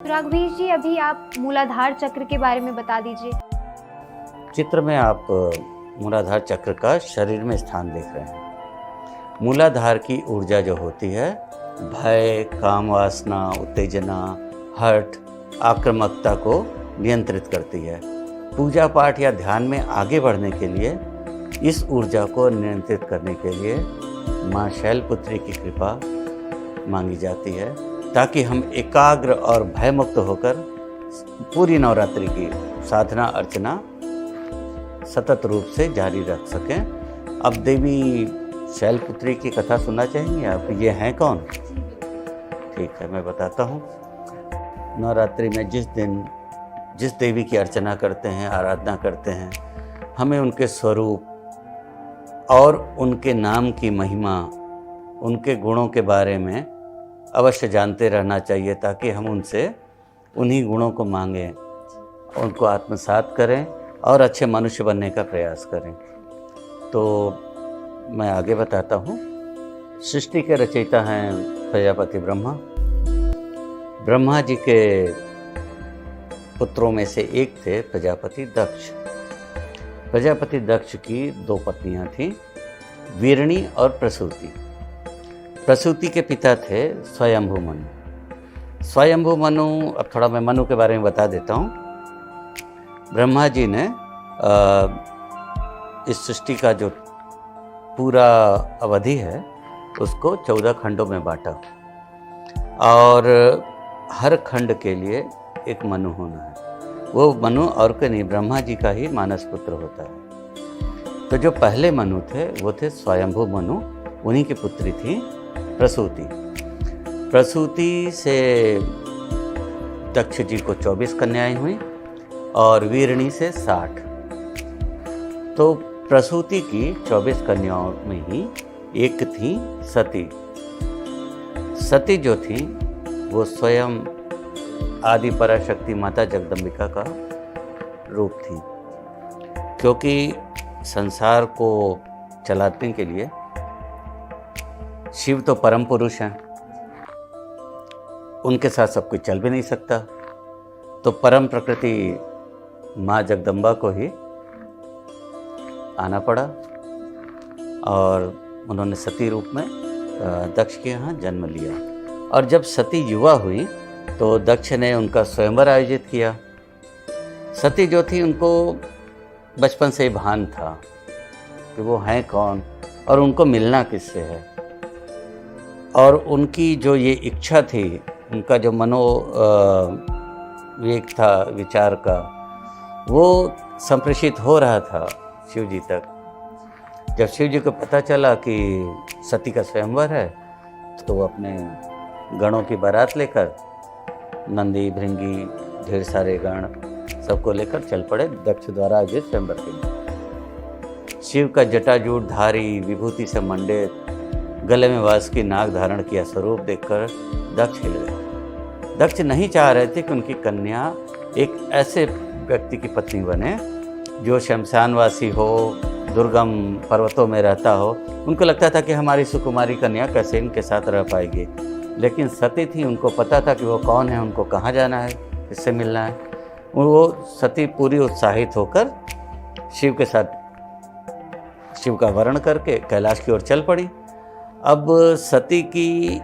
राघवेश जी, अभी आप मूलाधार चक्र के बारे में बता दीजिए। चित्र में आप मूलाधार चक्र का शरीर में स्थान देख रहे हैं। मूलाधार की ऊर्जा जो होती है, भय, काम वासना, उत्तेजना, हठ, आक्रामकता को नियंत्रित करती है। पूजा पाठ या ध्यान में आगे बढ़ने के लिए इस ऊर्जा को नियंत्रित करने के लिए माँ शैलपुत्री की कृपा मांगी जाती है, ताकि हम एकाग्र और भयमुक्त होकर पूरी नवरात्रि की साधना अर्चना सतत रूप से जारी रख सकें। अब देवी शैलपुत्री की कथा सुनना चाहेंगे आप? ये हैं कौन? ठीक है, मैं बताता हूँ। नवरात्रि में जिस दिन जिस देवी की अर्चना करते हैं, आराधना करते हैं, हमें उनके स्वरूप और उनके नाम की महिमा, उनके गुणों के बारे में अवश्य जानते रहना चाहिए, ताकि हम उनसे उन्हीं गुणों को मांगें, उनको आत्मसात करें और अच्छे मनुष्य बनने का प्रयास करें। तो मैं आगे बताता हूँ। सृष्टि के रचयिता हैं प्रजापति ब्रह्मा। ब्रह्मा जी के पुत्रों में से एक थे प्रजापति दक्ष। प्रजापति दक्ष की दो पत्नियां थीं, वीरणी और प्रसूति। प्रसूति के पिता थे स्वयंभू मनु। स्वयंभू मनु, अब थोड़ा मैं मनु के बारे में बता देता हूँ। ब्रह्मा जी ने इस सृष्टि का जो पूरा अवधि है उसको 14 खंडों में बांटा, और हर खंड के लिए एक मनु होना है। वो मनु और कोई नहीं, ब्रह्मा जी का ही मानस पुत्र होता है। तो जो पहले मनु थे वो थे स्वयंभू मनु, उन्हीं की पुत्री थी प्रसूति। प्रसूति से दक्ष जी को 24 कन्याएं हुई और वीरणी से 60। तो प्रसूति की 24 कन्याओं में ही एक थी सती। सती जो थी वो स्वयं आदि पराशक्ति माता जगदम्बिका का रूप थी, क्योंकि संसार को चलाने के लिए शिव तो परम पुरुष हैं, उनके साथ सब कुछ चल भी नहीं सकता। तो परम प्रकृति माँ जगदम्बा को ही आना पड़ा और उन्होंने सती रूप में दक्ष के यहाँ जन्म लिया। और जब सती युवा हुई तो दक्ष ने उनका स्वयंवर आयोजित किया। सती जो थी, उनको बचपन से ही भान था कि वो हैं कौन और उनको मिलना किससे है। और उनकी जो ये इच्छा थी, उनका जो वेग था विचार का, वो संप्रेषित हो रहा था शिव जी तक। जब शिव जी को पता चला कि सती का स्वयंवर है, तो वो अपने गणों की बारात लेकर, नंदी भृंगी ढेर सारे गण सबको लेकर चल पड़े दक्ष द्वारा आयोजित स्वयंवर के लिए। शिव का जटाजूट धारी, विभूति से मंडित, गले में वास की नाग धारण किया स्वरूप देखकर दक्ष हिल गए। दक्ष नहीं चाह रहे थे कि उनकी कन्या एक ऐसे व्यक्ति की पत्नी बने जो शमशानवासी हो, दुर्गम पर्वतों में रहता हो। उनको लगता था कि हमारी सुकुमारी कन्या कैसे इनके साथ रह पाएगी। लेकिन सती थी, उनको पता था कि वो कौन है, उनको कहाँ जाना है, किससे मिलना है। वो सती पूरी उत्साहित होकर शिव के साथ, शिव का वर्ण करके कैलाश की ओर चल पड़ी। अब सती की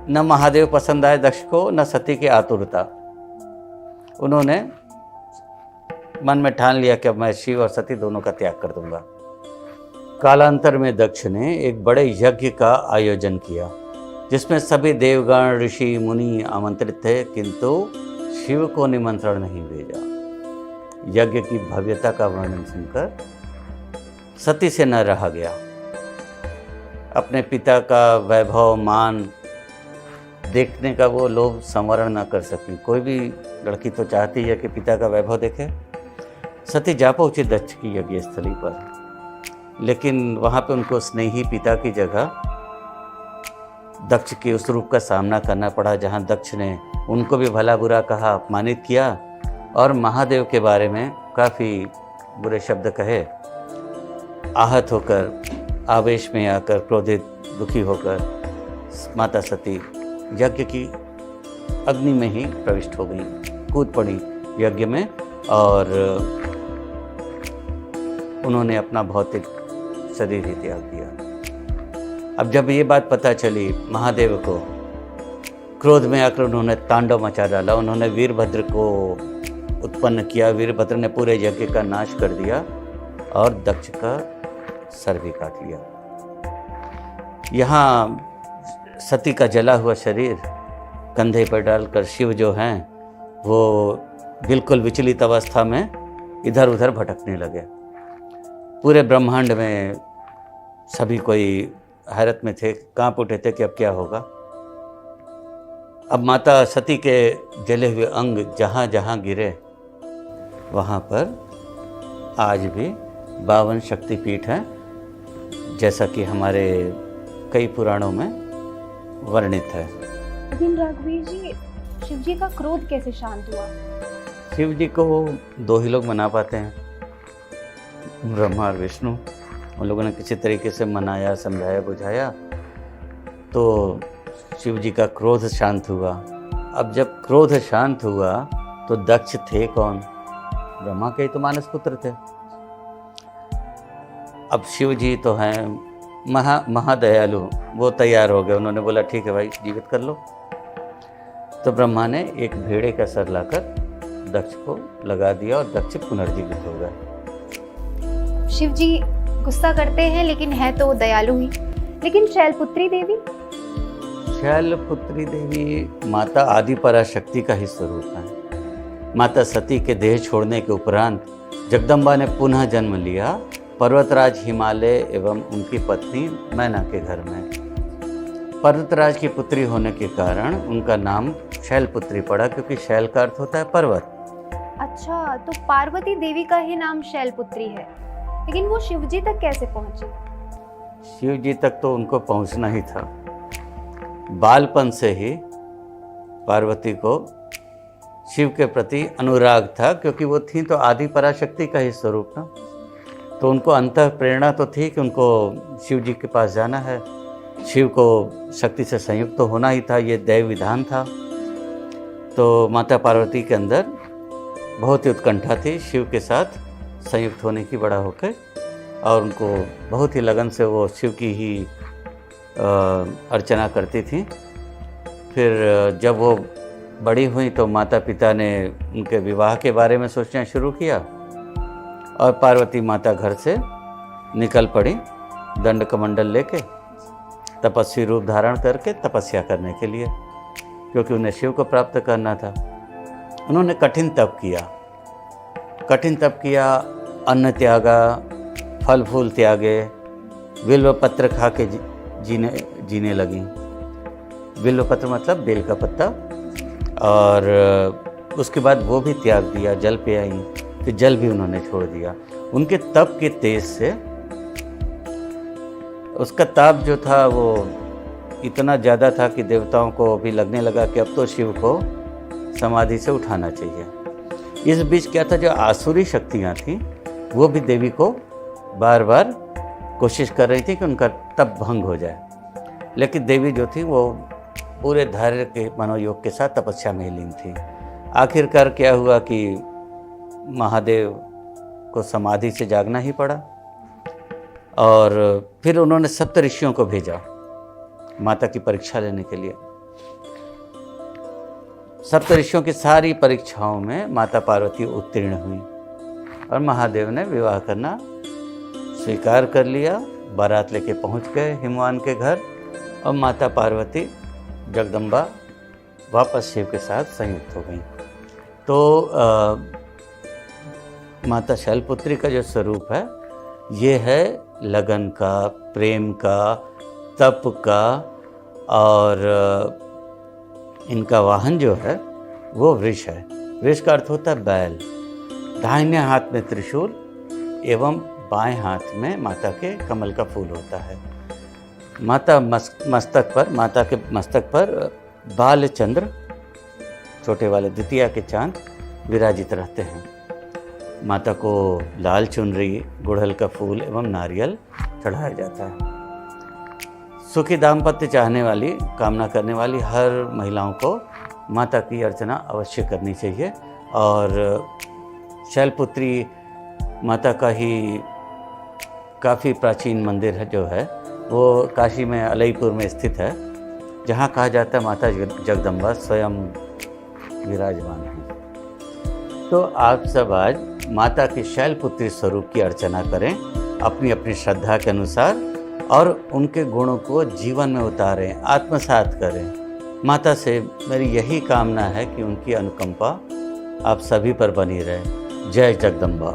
न महादेव पसंद आए दक्ष को, न सती की आतुरता। उन्होंने मन में ठान लिया कि अब मैं शिव और सती दोनों का त्याग कर दूंगा। कालांतर में दक्ष ने एक बड़े यज्ञ का आयोजन किया, जिसमें सभी देवगण, ऋषि, मुनि आमंत्रित थे, किंतु शिव को निमंत्रण नहीं भेजा। यज्ञ की भव्यता का वर्णन सुनकर सती से न रहा गया। अपने पिता का वैभव, मान देखने का वो लोभ संवरण न कर सकी। कोई भी लड़की तो चाहती है कि पिता का वैभव देखे। सती जा पहुंची दक्ष की यज्ञ स्थली पर, लेकिन वहाँ पे उनको स्नेही पिता की जगह दक्ष के उस रूप का सामना करना पड़ा, जहाँ दक्ष ने उनको भी भला बुरा कहा, अपमानित किया और महादेव के बारे में काफ़ी बुरे शब्द कहे। आहत होकर, आवेश में आकर, क्रोधित, दुखी होकर माता सती यज्ञ की अग्नि में ही प्रविष्ट हो गई, कूद पड़ी यज्ञ में, और उन्होंने अपना भौतिक शरीर ही त्याग दिया। अब जब ये बात पता चली महादेव को, क्रोध में आकर उन्होंने तांडव मचा डाला। उन्होंने वीरभद्र को उत्पन्न किया। वीरभद्र ने पूरे यज्ञ का नाश कर दिया और दक्ष का सर भी काट लिया। यहाँ सती का जला हुआ शरीर कंधे पर डालकर शिव जो हैं वो बिल्कुल विचलित अवस्था में इधर उधर भटकने लगे। पूरे ब्रह्मांड में सभी कोई हैरत में थे, कांप उठे थे कि अब क्या होगा। अब माता सती के जले हुए अंग जहाँ जहाँ गिरे वहाँ पर आज भी 52 शक्तिपीठ हैं, जैसा कि हमारे कई पुराणों में वर्णित है। लेकिन रघुवीर जी, शिव जी का क्रोध कैसे शांत हुआ? शिव जी को 2 ही लोग मना पाते हैं, ब्रह्मा और विष्णु। उन लोगों ने किसी तरीके से मनाया, समझाया, बुझाया तो शिव जी का क्रोध शांत हुआ। अब जब क्रोध शांत हुआ तो दक्ष थे कौन? ब्रह्मा के ही तो मानस पुत्र थे। अब शिव जी तो हैं महादयालु, वो तैयार हो गए। उन्होंने बोला ठीक है भाई, जीवित कर लो। तो ब्रह्मा ने एक भेड़े का सर लाकर दक्ष को लगा दिया और दक्ष पुनर्जीवित हो गए। शिव जी गुस्सा करते हैं लेकिन है तो दयालु ही। लेकिन शैलपुत्री देवी? शैलपुत्री देवी माता आदि पराशक्ति का ही स्वरूप है। माता सती के देह छोड़ने के उपरांत जगदम्बा ने पुनः जन्म लिया पर्वतराज हिमालय एवं उनकी पत्नी मैना के घर में। पर्वतराज की पुत्री होने के कारण उनका नाम शैलपुत्री पड़ा, क्योंकि शैल का अर्थ होता है पर्वत। अच्छा, तो पार्वती देवी का ही नाम शैलपुत्री है। लेकिन वो शिव जी तक कैसे पहुंची? शिव जी तक तो उनको पहुंचना ही था। बालपन से ही पार्वती को शिव के प्रति अनुराग था, क्योंकि वो थी तो आदि पराशक्ति का ही स्वरूप ना। तो उनको अंतः प्रेरणा तो थी कि उनको शिव जी के पास जाना है, शिव को शक्ति से संयुक्त तो होना ही था, ये दैव विधान था। तो माता पार्वती के अंदर बहुत ही उत्कंठा थी फिर के साथ संयुक्त होने की बड़ा होकर, और उनको बहुत ही लगन से वो शिव की ही अर्चना करती थी। फिर जब वो बड़ी हुई तो माता पिता ने उनके विवाह के बारे में सोचना शुरू किया, और पार्वती माता घर से निकल पड़ी दंड कमंडल लेके, तपस्वी रूप धारण करके तपस्या करने के लिए, क्योंकि उन्हें शिव को प्राप्त करना था। उन्होंने कठिन तप किया, अन्न त्यागा, फल फूल त्यागे, बिल्व पत्र खा के जीने लगी। बिल्व पत्र मतलब बेल का पत्ता, और उसके बाद वो भी त्याग दिया, जल पे आई, फिर जल भी उन्होंने छोड़ दिया। उनके तप के तेज से उसका ताप जो था वो इतना ज़्यादा था कि देवताओं को भी लगने लगा कि अब तो शिव को समाधि से उठाना चाहिए। इस बीच क्या था, जो आसुरी शक्तियाँ थीं वो भी देवी को बार बार कोशिश कर रही थी कि उनका तप भंग हो जाए, लेकिन देवी जो थी वो पूरे धैर्य के मनोयोग के साथ तपस्या में लीन थी। आखिरकार क्या हुआ कि महादेव को समाधि से जागना ही पड़ा, और फिर उन्होंने सप्त ऋषियों को भेजा माता की परीक्षा लेने के लिए। सप्त ऋषियों की सारी परीक्षाओं में माता पार्वती उत्तीर्ण हुई, और महादेव ने विवाह करना स्वीकार कर लिया। बारात लेके पहुंच गए हिमवान के घर, और माता पार्वती जगदम्बा वापस शिव के साथ संयुक्त हो गई। तो माता शैलपुत्री का जो स्वरूप है ये है लगन का, प्रेम का, तप का, और इनका वाहन जो है वो वृष है। वृष का अर्थ होता है बैल। दाहिने हाथ में त्रिशूल एवं बाएं हाथ में माता के कमल का फूल होता है। माता के मस्तक पर बाल चंद्र, छोटे वाले द्वितीया के चांद विराजित रहते हैं। माता को लाल चुनरी, गुड़हल का फूल एवं नारियल चढ़ाया जाता है। सुखी दाम्पत्य चाहने वाली, कामना करने वाली हर महिलाओं को माता की अर्चना अवश्य करनी चाहिए। और शैलपुत्री माता का ही काफ़ी प्राचीन मंदिर है जो है वो काशी में अलईपुर में स्थित है, जहाँ कहा जाता है माता जगदम्बा स्वयं विराजमान हैं। तो आप सब आज माता की शैलपुत्री स्वरूप की अर्चना करें अपनी अपनी श्रद्धा के अनुसार, और उनके गुणों को जीवन में उतारें, आत्मसात करें। माता से मेरी यही कामना है कि उनकी अनुकंपा आप सभी पर बनी रहे। जय जगदम्बा।